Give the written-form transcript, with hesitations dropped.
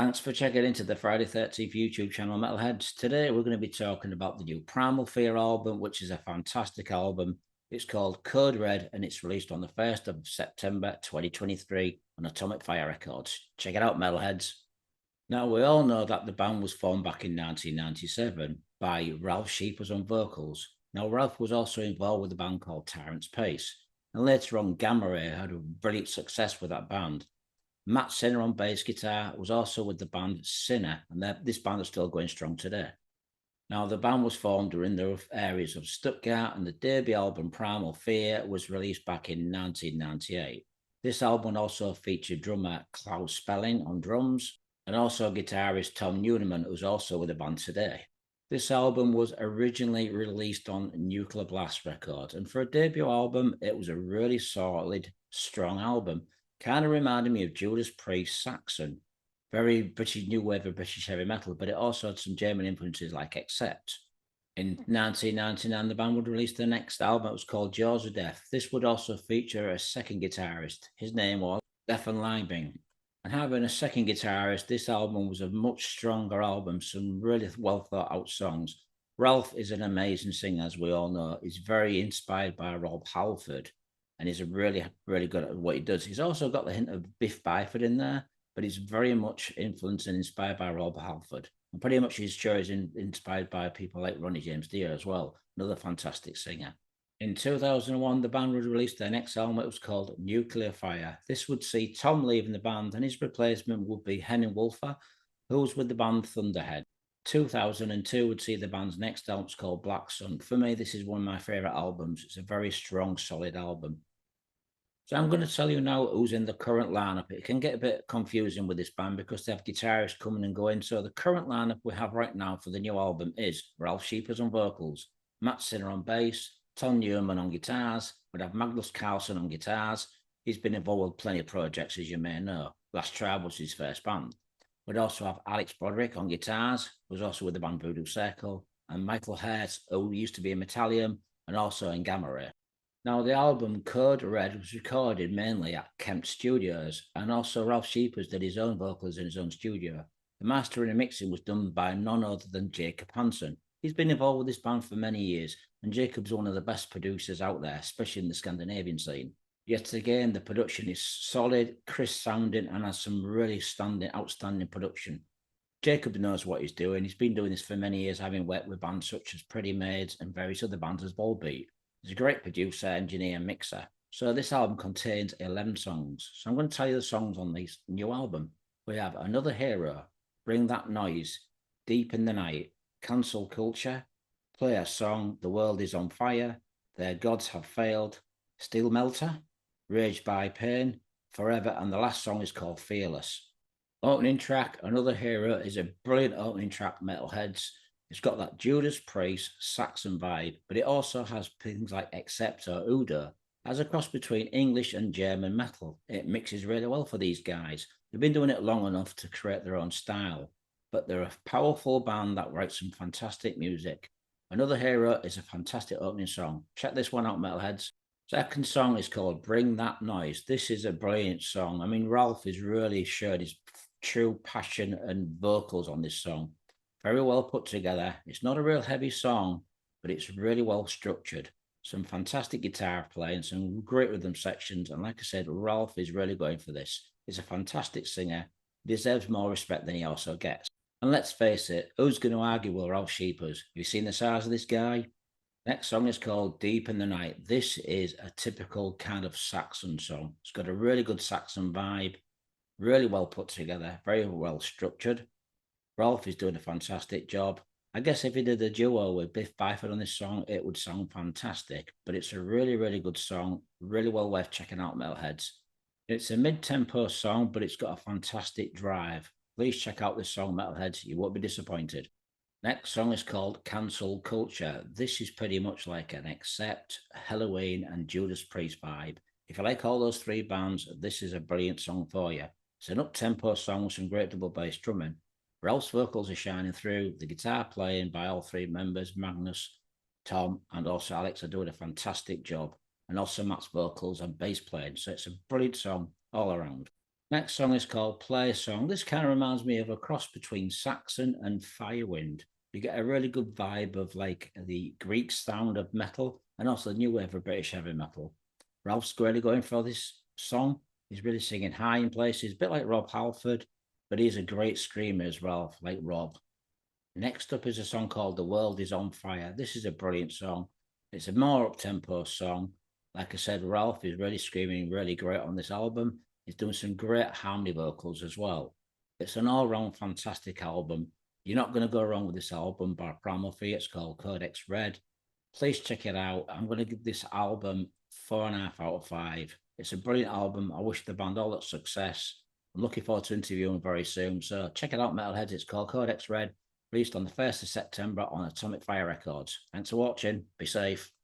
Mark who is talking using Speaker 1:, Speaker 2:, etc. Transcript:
Speaker 1: Thanks for checking into the Friday 13th YouTube channel, Metalheads. Today we're going to be talking about the new Primal Fear album, which is a fantastic album. It's called Code Red and it's released on the 1st of September 2023 on Atomic Fire Records. Check it out, Metalheads. Now, we all know that the band was formed back in 1997 by Ralph Sheepers on vocals. Now, Ralph was also involved with a band called Tyrant's Pace, and later on, Gamma Ray had a brilliant success with that band. Matt Sinner on bass guitar was also with the band Sinner, and this band is still going strong today. Now, the band was formed during the areas of Stuttgart, and the debut album Primal Fear was released back in 1998. This album also featured drummer Klaus Spelling on drums, and also guitarist Tom Newman, who's also with the band today. This album was originally released on Nuclear Blast Records, and for a debut album, it was a really solid, strong album. Kind of reminded me of Judas Priest Saxon. Very British new wave of British heavy metal, but it also had some German influences like Accept. In 1999, the band would release their next album. It was called Jaws of Death. This would also feature a second guitarist. His name was Stefan Leibing. And having a second guitarist, this album was a much stronger album, some really well thought out songs. Ralph is an amazing singer, as we all know. He's very inspired by Rob Halford, and he's really, really good at what he does. He's also got the hint of Biff Byford in there, but he's very much influenced and inspired by Rob Halford. And pretty much his show is inspired by people like Ronnie James Dio as well, another fantastic singer. In 2001, the band would release their next album. It was called Nuclear Fire. This would see Tom leaving the band, and his replacement would be Henning Wolfer, who was with the band Thunderhead. 2002 would see the band's next album called Black Sun. For me, this is one of my favorite albums. It's a very strong, solid album. So I'm going to tell you now who's in the current lineup. It can get a bit confusing with this band because they have guitarists coming and going. So the current lineup we have right now for the new album is Ralph Sheepers on vocals, Matt Sinner on bass, Tom Newman on guitars. We'd have Magnus Carlsen on guitars. He's been involved with plenty of projects, as you may know. Last Tribe was his first band. We'd also have Alex Broderick on guitars, who was also with the band Voodoo Circle, and Michael Hertz, who used to be in Metallium and also in Gamma Ray. Now, the album Code Red was recorded mainly at Kemp Studios, and also Ralph Sheepers did his own vocals in his own studio. The mastering and mixing was done by none other than Jacob Hansen. He's been involved with this band for many years, and Jacob's one of the best producers out there, especially in the Scandinavian scene. Yet again, the production is solid, crisp sounding, and has some really outstanding production. Jacob knows what he's doing. He's been doing this for many years, having worked with bands such as Pretty Maids and various other bands as Volbeat. He's a great producer, engineer, and mixer. So this album contains 11 songs. So I'm going to tell you the songs on this new album. We have Another Hero, Bring That Noise, Deep in the Night, Cancel Culture, Play a Song, The World is on Fire, Their Gods Have Failed, Steel Melter, Rage by Pain, Forever, and the last song is called Fearless. Opening track, Another Hero, is a brilliant opening track, Metalheads. It's got that Judas Priest Saxon vibe, but it also has things like Accept or Udo. As a cross between English and German metal, it mixes really well for these guys. They've been doing it long enough to create their own style, but they're a powerful band that writes some fantastic music. Another Hero is a fantastic opening song. Check this one out, Metalheads. Second song is called Bring That Noise. This is a brilliant song. I mean, Ralph has really showed his true passion and vocals on this song. Very well put together. It's not a real heavy song, but it's really well structured. Some fantastic guitar playing, some great rhythm sections. And like I said, Ralph is really going for this. He's a fantastic singer. He deserves more respect than he also gets. And let's face it, who's going to argue with Ralph Sheepers? Have you seen the size of this guy? Next song is called Deep in the Night. This is a typical kind of Saxon song. It's got a really good Saxon vibe, really well put together, very well structured. Ralph is doing a fantastic job. I guess if he did a duo with Biff Byford on this song, it would sound fantastic. But it's a really, really good song. Really well worth checking out, Metalheads. It's a mid-tempo song, but it's got a fantastic drive. Please check out this song, Metalheads. You won't be disappointed. Next song is called Cancel Culture. This is pretty much like an Accept, Halloween, and Judas Priest vibe. If you like all those three bands, this is a brilliant song for you. It's an up-tempo song with some great double bass drumming. Ralph's vocals are shining through. The guitar playing by all three members, Magnus, Tom, and also Alex, are doing a fantastic job. And also Matt's vocals and bass playing. So it's a brilliant song all around. Next song is called Play Song. This kind of reminds me of a cross between Saxon and Firewind. You get a really good vibe of like the Greek sound of metal and also the new wave of British heavy metal. Ralph's really going for this song. He's really singing high in places, a bit like Rob Halford, but he's a great screamer as well, like Rob. Next up is a song called The World Is On Fire. This is a brilliant song. It's a more up-tempo song. Like I said, Ralph is really screaming really great on this album. He's doing some great harmony vocals as well. It's an all-round fantastic album. You're not going to go wrong with this album by Primal Fear. It's called Codex Red. Please check it out. I'm going to give this album 4.5 out of 5. It's a brilliant album. I wish the band all that success. I'm looking forward to interviewing very soon. So check it out, Metalheads. It's called Codex Red, released on the 1st of September on Atomic Fire Records. Thanks for watching. Be safe.